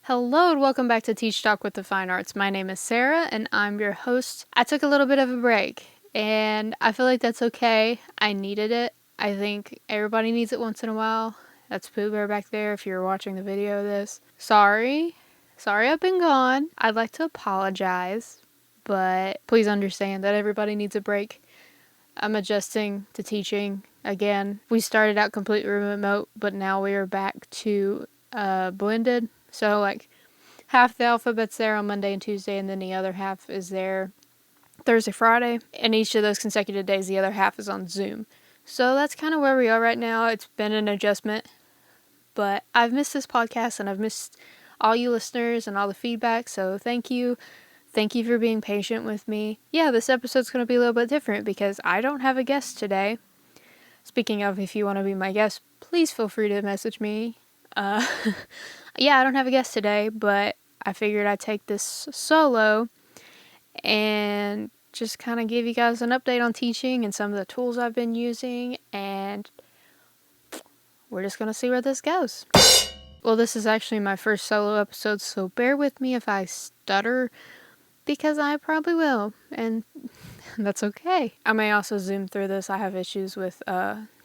Hello and welcome back to Teach Talk with the Fine Arts. My name is Sarah and I'm your host. I took a little bit of a break and I feel like that's okay. I needed it. I think everybody needs it once in a while. That's Pooh Bear back there if you're watching the video of this. Sorry I've been gone. I'd like to apologize, but please understand that everybody needs a break. I'm adjusting to teaching again. We started out completely remote, but now we are back to blended. So like half the alphabet's there on Monday and Tuesday, and then the other half is there Thursday, Friday. And each of those consecutive days, the other half is on Zoom. So that's kind of where we are right now. It's been an adjustment, but I've missed this podcast and I've missed all you listeners and all the feedback. So thank you. Thank you for being patient with me. Yeah, this episode's going to be a little bit different because I don't have a guest today. Speaking of, if you want to be my guest, please feel free to message me. Yeah, I don't have a guest today, but I figured I'd take this solo and just kind of give you guys an update on teaching and some of the tools I've been using, and we're just going to see where this goes. Well, this is actually my first solo episode, so bear with me if I stutter, because I probably will, and that's okay. I may also zoom through this. I have issues with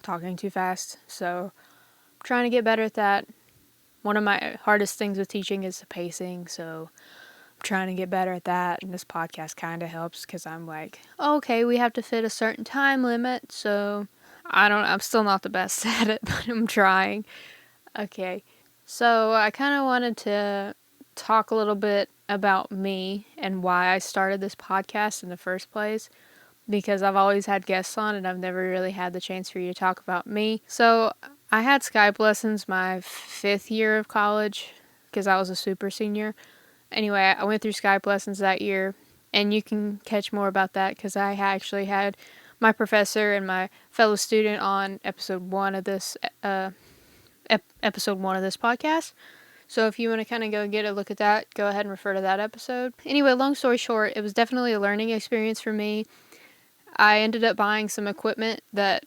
talking too fast, so I'm trying to get better at that. One of my hardest things with teaching is the pacing, so I'm trying to get better at that, and this podcast kind of helps because I'm like, okay, we have to fit a certain time limit, so I'm still not the best at it, but I'm trying. Okay, so I kind of wanted to talk a little bit about me and why I started this podcast in the first place, because I've always had guests on and I've never really had the chance for you to talk about me. So I had Skype lessons my 5th year of college because I was a super senior. Anyway, I went through Skype lessons that year, and you can catch more about that because I actually had my professor and my fellow student on episode 1 of this podcast. So if you want to kind of go get a look at that, go ahead and refer to that episode. Anyway, long story short, it was definitely a learning experience for me. I ended up buying some equipment that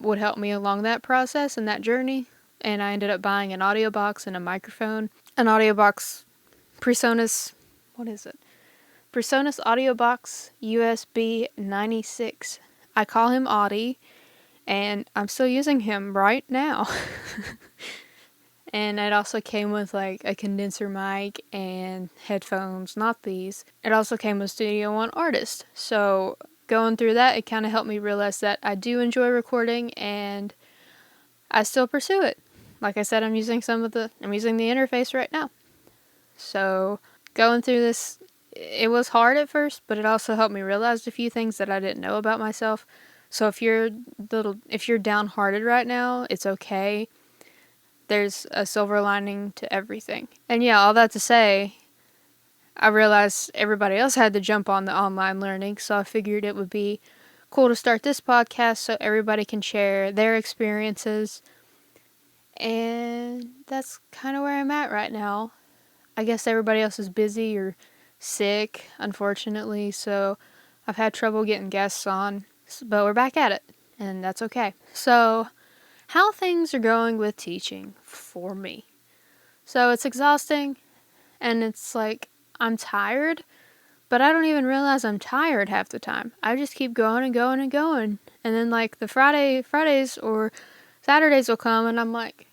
would help me along that process and that journey. And I ended up buying an audio box and a microphone. An audio box, PreSonus, what is it? PreSonus Audio Box USB 96. I call him Audie, and I'm still using him right now. And it also came with like a condenser mic and headphones, not these. It also came with Studio One Artist. So going through that, it kind of helped me realize that I do enjoy recording and I still pursue it. Like I said, I'm using the interface right now. So going through this, it was hard at first, but it also helped me realize a few things that I didn't know about myself. So if you're downhearted right now, it's okay. There's a silver lining to everything. And yeah, all that to say, I realized everybody else had to jump on the online learning, so I figured it would be cool to start this podcast so everybody can share their experiences. And that's kind of where I'm at right now. I guess everybody else is busy or sick, unfortunately, so I've had trouble getting guests on, but we're back at it, and that's okay. So how things are going with teaching for me. So it's exhausting, and it's like I'm tired, but I don't even realize I'm tired half the time. I just keep going and going and going. And then like the Fridays or Saturdays will come and I'm like,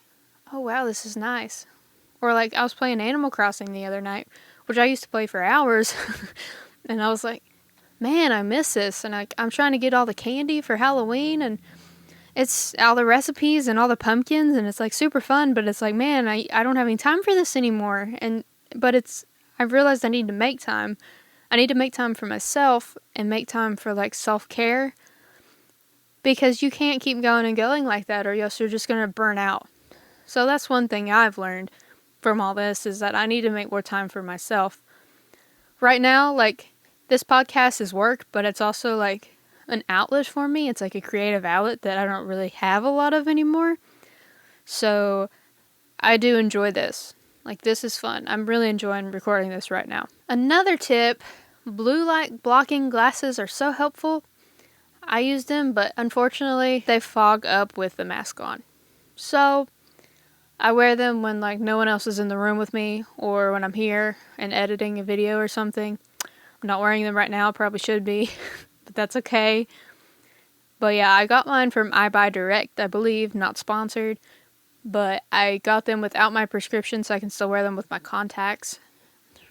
oh wow, this is nice. Or like I was playing Animal Crossing the other night, which I used to play for hours. And I was like, man, I miss this. And I'm trying to get all the candy for Halloween, and it's all the recipes and all the pumpkins, and it's like super fun, but it's like, man, I don't have any time for this anymore. I've realized I need to make time. I need to make time for myself and make time for like self-care, because you can't keep going and going like that or else you're just going to burn out. So that's one thing I've learned from all this, is that I need to make more time for myself. Right now, like, this podcast is work, but it's also like an outlet for me. It's like a creative outlet that I don't really have a lot of anymore. So I do enjoy this. Like, this is fun. I'm really enjoying recording this right now. Another tip, blue light blocking glasses are so helpful. I use them, but unfortunately they fog up with the mask on. So I wear them when like no one else is in the room with me or when I'm here and editing a video or something. I'm not wearing them right now, probably should be, but that's okay. But yeah, I got mine from iBuyDirect, I believe, not sponsored, but I got them without my prescription so I can still wear them with my contacts.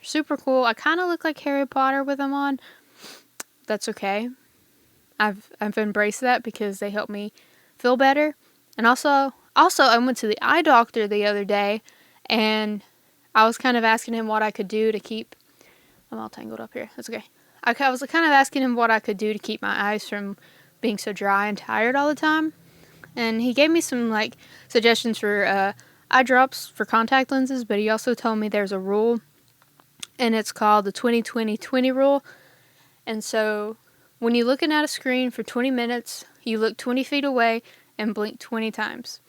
Super cool. I kind of look like Harry Potter with them on. That's okay. I've embraced that because they help me feel better. And also I went to the eye doctor the other day and I was kind of asking him what I could do to keep, I'm all tangled up here. That's okay. I was kind of asking him what I could do to keep my eyes from being so dry and tired all the time. And he gave me some like suggestions for eye drops for contact lenses, but he also told me there's a rule and it's called the 20-20-20 rule. And so when you're looking at a screen for 20 minutes, you look 20 feet away and blink 20 times.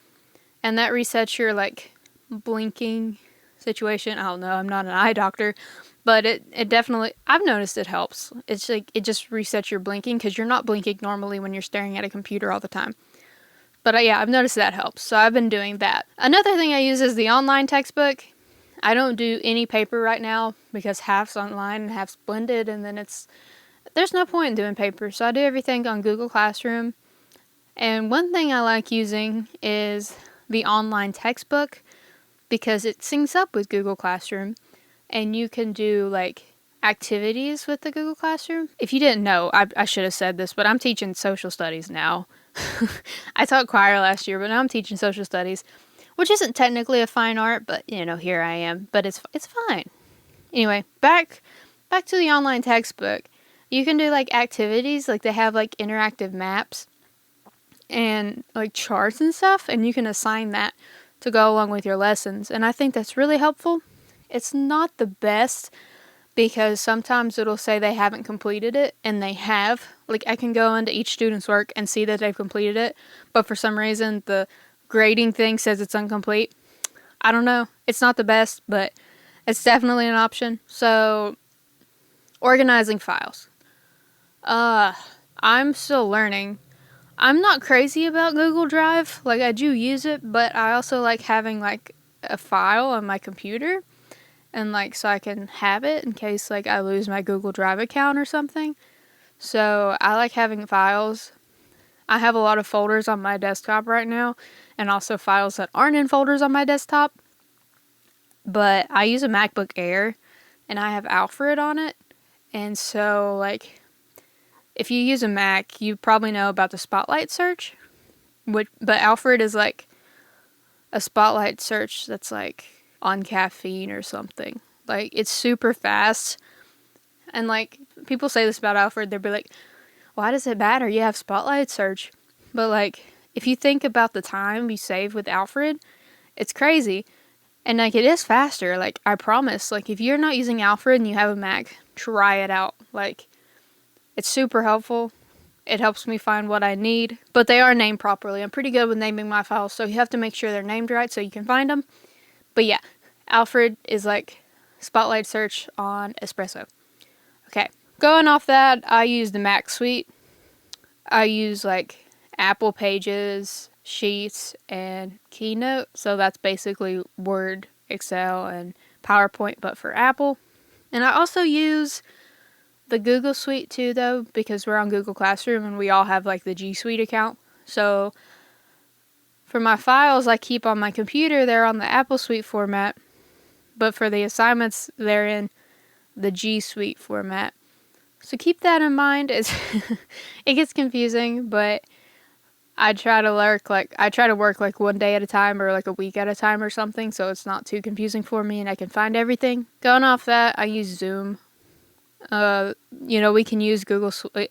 And that resets your like blinking situation. I don't know, I'm not an eye doctor, but it definitely, I've noticed it helps. It's like it just resets your blinking because you're not blinking normally when you're staring at a computer all the time. But yeah, I've noticed that helps. So I've been doing that. Another thing I use is the online textbook. I don't do any paper right now because half's online and half's blended, and then there's no point in doing paper. So I do everything on Google Classroom. And one thing I like using is the online textbook because it syncs up with Google Classroom and you can do like activities with the Google Classroom. If you didn't know, I should have said this, but I'm teaching social studies now. I taught choir last year, but now I'm teaching social studies, which isn't technically a fine art, but here I am. But it's fine. Anyway, back to the online textbook. You can do like activities, like they have like interactive maps and like charts and stuff, and you can assign that to go along with your lessons. And I think that's really helpful. It's not the best because sometimes it'll say they haven't completed it, and they have. Like I can go into each student's work and see that they've completed it, but for some reason the grading thing says it's incomplete. I don't know. It's not the best, but it's definitely an option. So, organizing files. I'm still learning. I'm not crazy about Google Drive. Like, I do use it, but I also like having, like, a file on my computer. And, like, so I can have it in case, like, I lose my Google Drive account or something. So, I like having files. I have a lot of folders on my desktop right now. And also files that aren't in folders on my desktop. But I use a MacBook Air. And I have Alfred on it. And so, like, if you use a Mac, you probably know about the Spotlight search. But Alfred is like a Spotlight search that's like on caffeine or something. Like, it's super fast. And like, people say this about Alfred, they'll be like, why does it matter? You have Spotlight search. But like, if you think about the time you save with Alfred, it's crazy. And like, it is faster. Like, I promise. Like, if you're not using Alfred and you have a Mac, try it out. Like, it's super helpful. It helps me find what I need. But they are named properly. I'm pretty good with naming my files, so you have to make sure they're named right so you can find them. But yeah, Alfred is like Spotlight search on Espresso. Okay, going off that, I use the Mac suite. I use like Apple Pages, Sheets, and Keynote. So that's basically Word, Excel, and PowerPoint, but for Apple. And I also use the Google Suite too, though, because we're on Google Classroom and we all have like the G Suite account. So for my files I keep on my computer, they're on the Apple Suite format. But for the assignments, they're in the G Suite format. So keep that in mind. It gets confusing, but I try to work like one day at a time or like a week at a time or something, so it's not too confusing for me and I can find everything. Going off that, I use Zoom. We can use Google Suite.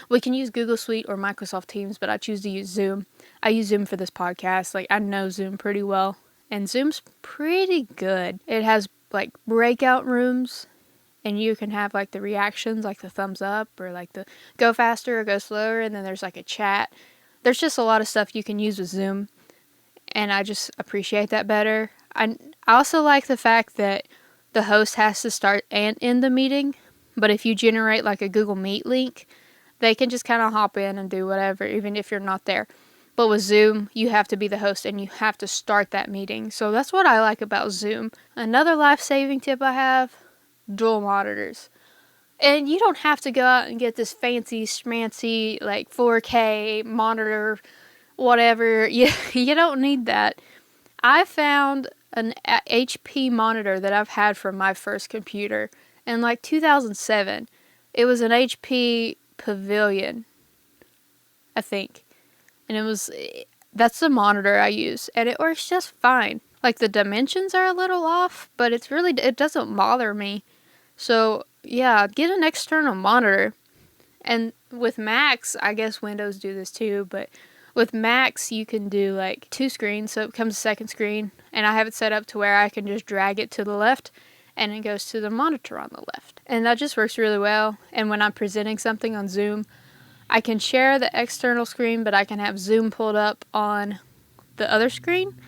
We can use Google Suite or Microsoft Teams, but I choose to use Zoom. I use Zoom for this podcast. Like, I know Zoom pretty well, and Zoom's pretty good. It has like breakout rooms, and you can have like the reactions, like the thumbs up or like the go faster or go slower, and then there's like a chat. There's just a lot of stuff you can use with Zoom, and I just appreciate that better. I also like the fact that the host has to start and end the meeting, but if you generate like a Google Meet link, they can just kind of hop in and do whatever, even if you're not there. But with Zoom, you have to be the host and you have to start that meeting. So that's what I like about Zoom. Another life-saving tip I have, dual monitors. And you don't have to go out and get this fancy schmancy like 4K monitor, whatever. You don't need that. I found an HP monitor that I've had from my first computer in like 2007. It was an HP Pavilion, I think. And that's the monitor I use, and it works just fine. Like, the dimensions are a little off, but it doesn't bother me. So, yeah, get an external monitor. And with Macs, I guess Windows do this too, but with Macs, you can do like 2 screens, so it becomes a second screen, and I have it set up to where I can just drag it to the left, and it goes to the monitor on the left. And that just works really well, and when I'm presenting something on Zoom, I can share the external screen, but I can have Zoom pulled up on the other screen,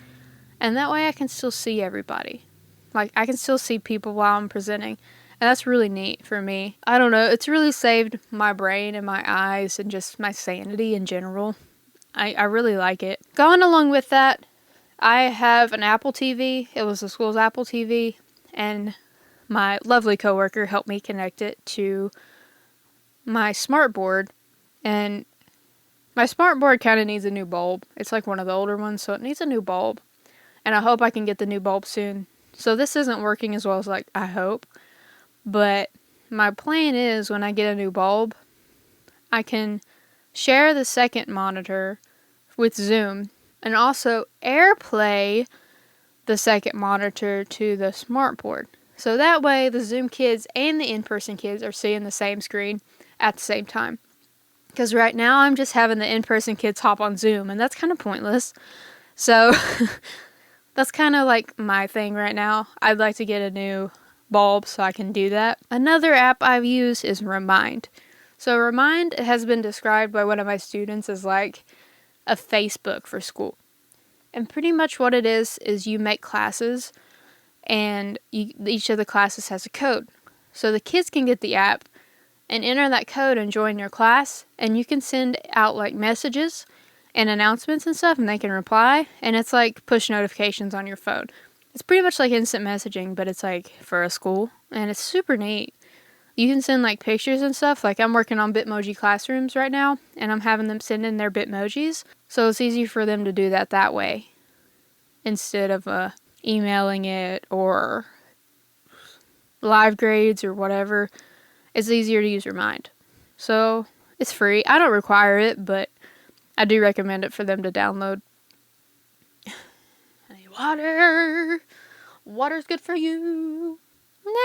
and that way I can still see everybody. Like, I can still see people while I'm presenting, and that's really neat for me. I don't know, it's really saved my brain and my eyes and just my sanity in general. I really like it. Going along with that, I have an Apple TV. It was the school's Apple TV, and my lovely coworker helped me connect it to my smartboard. And my smartboard kind of needs a new bulb. It's like one of the older ones, so it needs a new bulb. And I hope I can get the new bulb soon. So this isn't working as well as like I hope. But my plan is when I get a new bulb, I can share the second monitor with Zoom and also AirPlay the second monitor to the smartboard. So that way the Zoom kids and the in-person kids are seeing the same screen at the same time. Because right now I'm just having the in-person kids hop on Zoom, and that's kind of pointless. So that's kind of like my thing right now. I'd like to get a new bulb so I can do that. Another app I've used is Remind. So Remind has been described by one of my students as like a Facebook for school. And pretty much what it is you make classes, and each of the classes has a code. So the kids can get the app and enter that code and join your class, and you can send out like messages and announcements and stuff, and they can reply, and it's like push notifications on your phone. It's pretty much like instant messaging, but it's like for a school, and it's super neat. You can send like pictures and stuff. Like, I'm working on Bitmoji classrooms right now, and I'm having them send in their Bitmojis, so it's easy for them to do that way instead of emailing it or live grades or whatever. It's easier to use Remind. So, it's free. I don't require it, but I do recommend it for them to download. I need water. Water's good for you.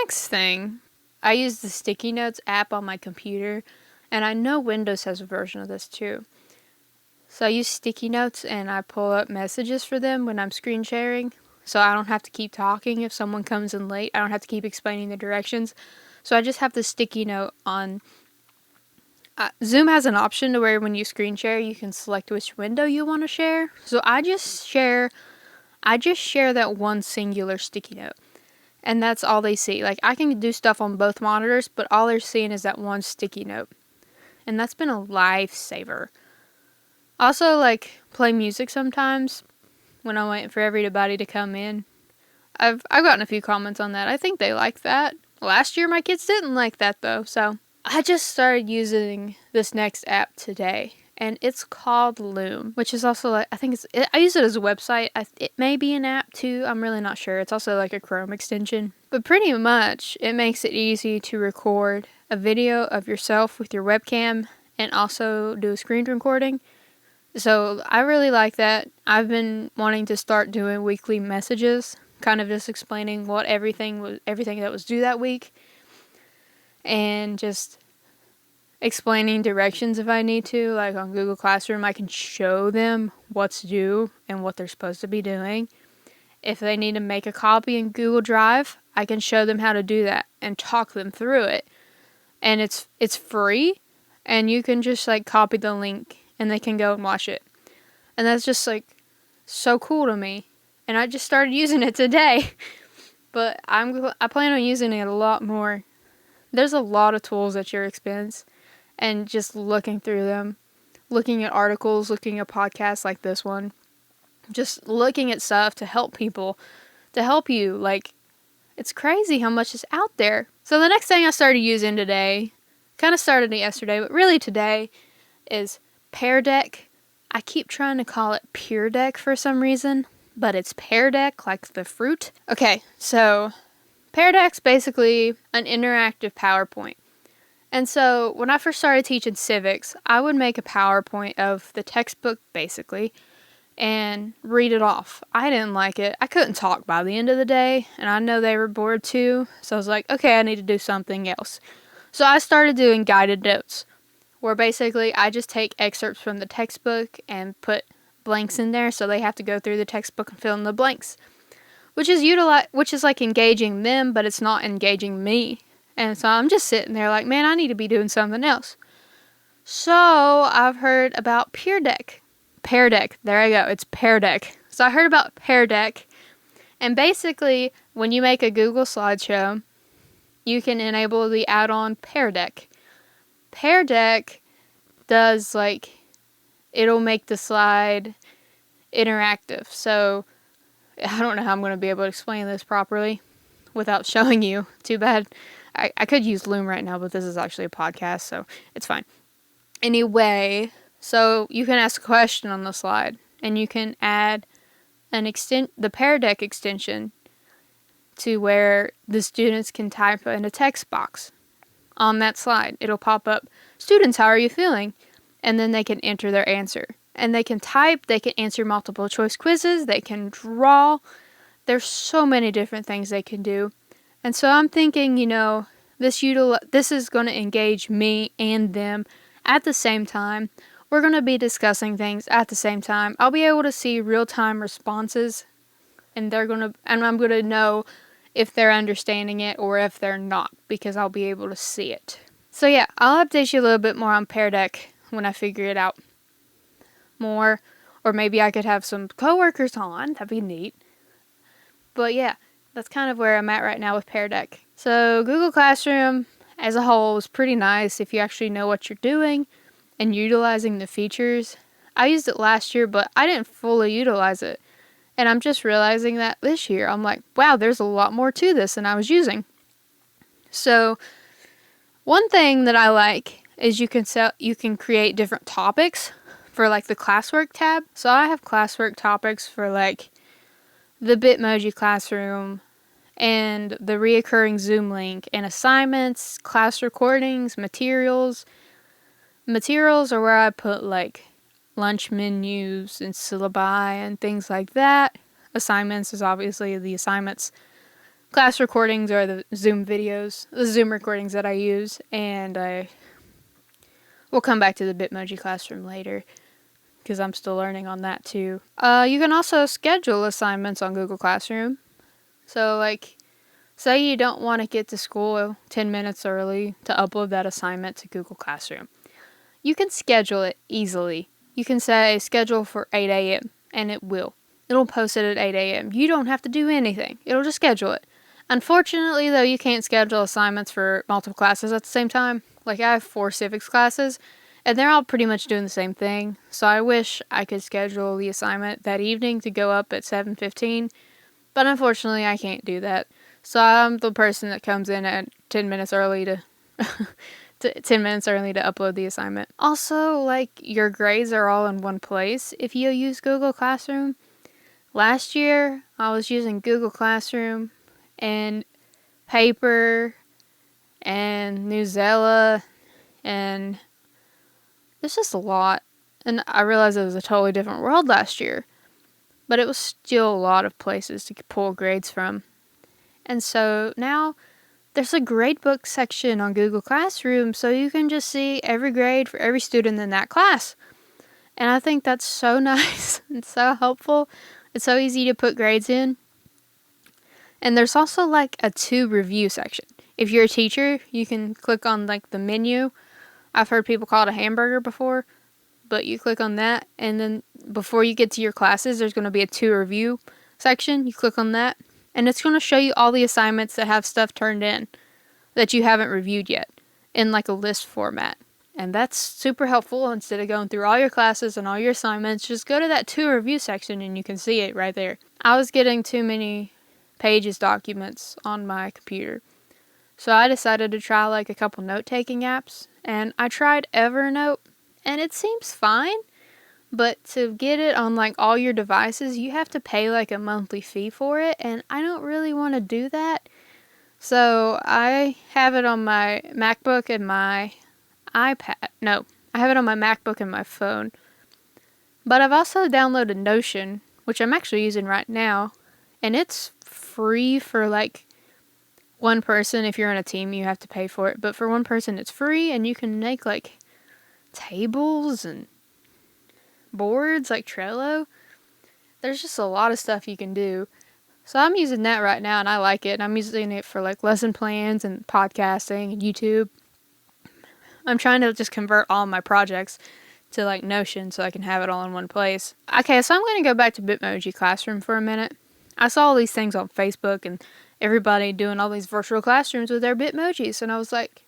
Next thing, I use the Sticky Notes app on my computer, and I know Windows has a version of this too. So I use Sticky Notes, and I pull up messages for them when I'm screen sharing, so I don't have to keep talking if someone comes in late. I don't have to keep explaining the directions. So I just have the sticky note on. Zoom has an option to where when you screen share, you can select which window you want to share. So I just share that one singular sticky note, and that's all they see. Like, I can do stuff on both monitors, but all they're seeing is that one sticky note, and that's been a lifesaver. Also, like, play music sometimes when I'm waiting for everybody to come in. I've gotten a few comments on that. I think they like that. Last year, my kids didn't like that, though, so I just started using this next app today, and it's called Loom, which is also like, I use it as a website. It may be an app, too. I'm really not sure. It's also like a Chrome extension. But pretty much, it makes it easy to record a video of yourself with your webcam and also do a screen recording. So I really like that. I've been wanting to start doing weekly messages, kind of just explaining what everything that was due that week, and just explaining directions if I need to. Like on Google Classroom, I can show them what's due and what they're supposed to be doing. If they need to make a copy in Google Drive, I can show them how to do that and talk them through it. And it's free, and you can just like copy the link and they can go and watch it. And that's just like so cool to me. And I just started using it today. But I plan on using it a lot more. There's a lot of tools at your expense, and just looking through them looking at articles, looking at podcasts like this one, just looking at stuff to help people, to help you. Like, it's crazy how much is out there. So the next thing I started using today, kind of started it yesterday, but really today, is Pear Deck. I keep trying to call it Pure Deck for some reason, but it's Pear Deck, like the fruit. Okay, so Pear Deck's basically an interactive PowerPoint. And so when I first started teaching civics, I would make a PowerPoint of the textbook, basically, and read it off. I didn't like it. I couldn't talk by the end of the day, and I know they were bored too, so I was like, okay, I need to do something else. So I started doing guided notes, where basically I just take excerpts from the textbook and put blanks in there, so they have to go through the textbook and fill in the blanks, which is like engaging them, but it's not engaging me. And so I'm just sitting there like, man, I need to be doing something else. So I've heard about Pear Deck. Pear Deck. There I go. It's Pear Deck. So I heard about Pear Deck. And basically, when you make a Google slideshow, you can enable the add-on Pear Deck. Pear Deck does, like, it'll make the slide interactive. So I don't know how I'm going to be able to explain this properly without showing you. Too bad. I could use Loom right now, but this is actually a podcast, so it's fine. Anyway, so you can ask a question on the slide, and you can add the Pear Deck extension to where the students can type in a text box on that slide. It'll pop up, "Students, how are you feeling?" And then they can enter their answer. And they can type, they can answer multiple choice quizzes, they can draw. There's so many different things they can do. And so I'm thinking, this is going to engage me and them at the same time. We're going to be discussing things at the same time. I'll be able to see real-time responses, and I'm going to know if they're understanding it or if they're not, because I'll be able to see it. So yeah, I'll update you a little bit more on Pear Deck when I figure it out more, or maybe I could have some coworkers on. That'd be neat. But yeah, that's kind of where I'm at right now with Pear Deck. So Google Classroom as a whole is pretty nice if you actually know what you're doing and utilizing the features. I used it last year, but I didn't fully utilize it. And I'm just realizing that this year. I'm like, wow, there's a lot more to this than I was using. So one thing that I like is you can create different topics for like the classwork tab. So I have classwork topics for like the Bitmoji classroom and the reoccurring Zoom link and assignments, class recordings, materials. Materials are where I put like lunch menus and syllabi and things like that. Assignments is obviously the assignments. Class recordings are the Zoom videos, the Zoom recordings that I use, and we'll come back to the Bitmoji classroom later, because I'm still learning on that too. You can also schedule assignments on Google Classroom. So like, say you don't want to get to school 10 minutes early to upload that assignment to Google Classroom. You can schedule it easily. You can say schedule for 8 a.m. and it'll post it at 8 a.m. You don't have to do anything. It'll just schedule it. Unfortunately, though, you can't schedule assignments for multiple classes at the same time. Like, I have 4 civics classes, and they're all pretty much doing the same thing. So I wish I could schedule the assignment that evening to go up at 7:15, but unfortunately, I can't do that. So I'm the person that comes in at 10 minutes early to 10 minutes early to upload the assignment. Also, like, your grades are all in one place if you use Google Classroom. Last year, I was using Google Classroom and Paper and Newsela, and it's just a lot. And I realized it was a totally different world last year, but it was still a lot of places to pull grades from. And so now there's a gradebook section on Google Classroom, so you can just see every grade for every student in that class. And I think that's so nice and so helpful. It's so easy to put grades in. And there's also like a to review section. If you're a teacher, you can click on like the menu. I've heard people call it a hamburger before, but you click on that, and then before you get to your classes, there's going to be a to review section. You click on that, and it's going to show you all the assignments that have stuff turned in that you haven't reviewed yet in like a list format. And that's super helpful. Instead of going through all your classes and all your assignments, just go to that to review section and you can see it right there. I was getting too many Pages documents on my computer. So I decided to try like a couple note-taking apps, and I tried Evernote, and it seems fine, but to get it on like all your devices, you have to pay like a monthly fee for it, and I don't really want to do that. So I have it on my MacBook and my iPad. No, I have it on my MacBook and my phone. But I've also downloaded Notion, which I'm actually using right now, and it's free for like one person. If you're in a team, you have to pay for it, but for one person it's free, and you can make like tables and boards like Trello. There's just a lot of stuff you can do. So I'm using that right now, and I like it. I'm using it for like lesson plans and podcasting and YouTube. I'm trying to just convert all my projects to like Notion so I can have it all in one place. Okay, so I'm going to go back to Bitmoji Classroom for a minute. I saw all these things on Facebook and everybody doing all these virtual classrooms with their Bitmojis, and I was like,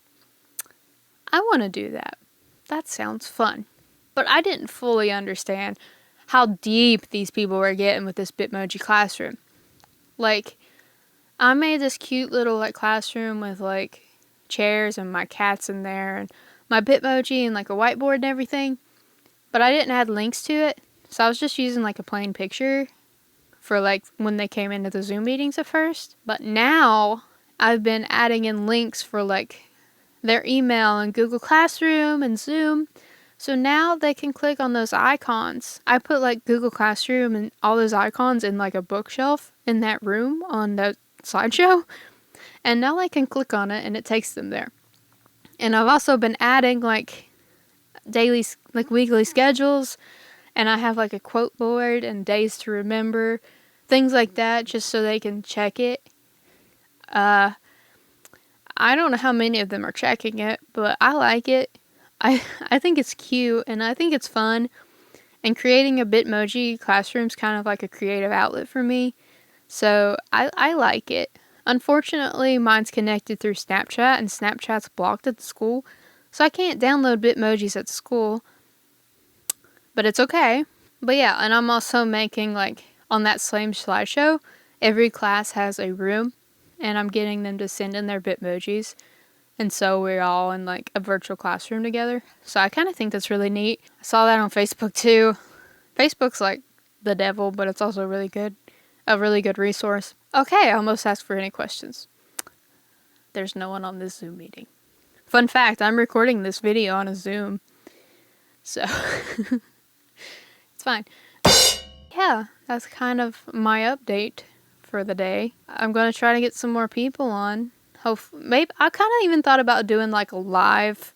I want to do that. That sounds fun. But I didn't fully understand how deep these people were getting with this Bitmoji Classroom. Like, I made this cute little like classroom with like chairs and my cats in there and my Bitmoji and like a whiteboard and everything, but I didn't add links to it, so I was just using like a plain picture for like when they came into the Zoom meetings at first. But now I've been adding in links for like their email and Google Classroom and Zoom, so now they can click on those icons. I put like Google Classroom and all those icons in like a bookshelf in that room on the slideshow, and now they can click on it and it takes them there. And I've also been adding like weekly schedules, and I have like a quote board and days to remember, things like that, just so they can check it. I don't know how many of them are checking it, but I like it. I think it's cute, and I think it's fun. And creating a Bitmoji classroom is kind of like a creative outlet for me. So I like it. Unfortunately, mine's connected through Snapchat, and Snapchat's blocked at the school, so I can't download Bitmojis at school. But it's okay. But yeah, and I'm also making, like, on that same slideshow, every class has a room, and I'm getting them to send in their Bitmojis. And so we're all in, like, a virtual classroom together. So I kind of think that's really neat. I saw that on Facebook, too. Facebook's, like, the devil, but it's also really good. A really good resource. Okay, I almost asked for any questions. There's no one on this Zoom meeting. Fun fact, I'm recording this video on a Zoom. So, it's fine. Yeah, that's kind of my update for the day. I'm going to try to get some more people on. Maybe I kind of even thought about doing like a live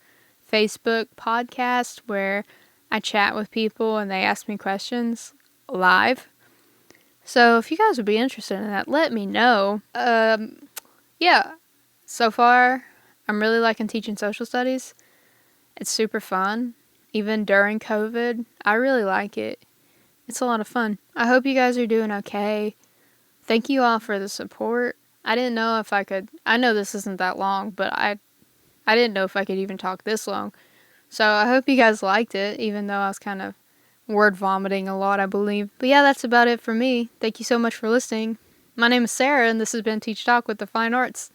Facebook podcast where I chat with people and they ask me questions live. So if you guys would be interested in that, let me know. Yeah, so far I'm really liking teaching social studies. It's super fun. Even during COVID, I really like it. It's a lot of fun. I hope you guys are doing okay. Thank you all for the support. I didn't know if I could, I know this isn't that long, but I didn't know if I could even talk this long. So I hope you guys liked it, even though I was kind of word vomiting a lot, I believe. But yeah, that's about it for me. Thank you so much for listening. My name is Sarah, and this has been Teach Talk with the Fine Arts.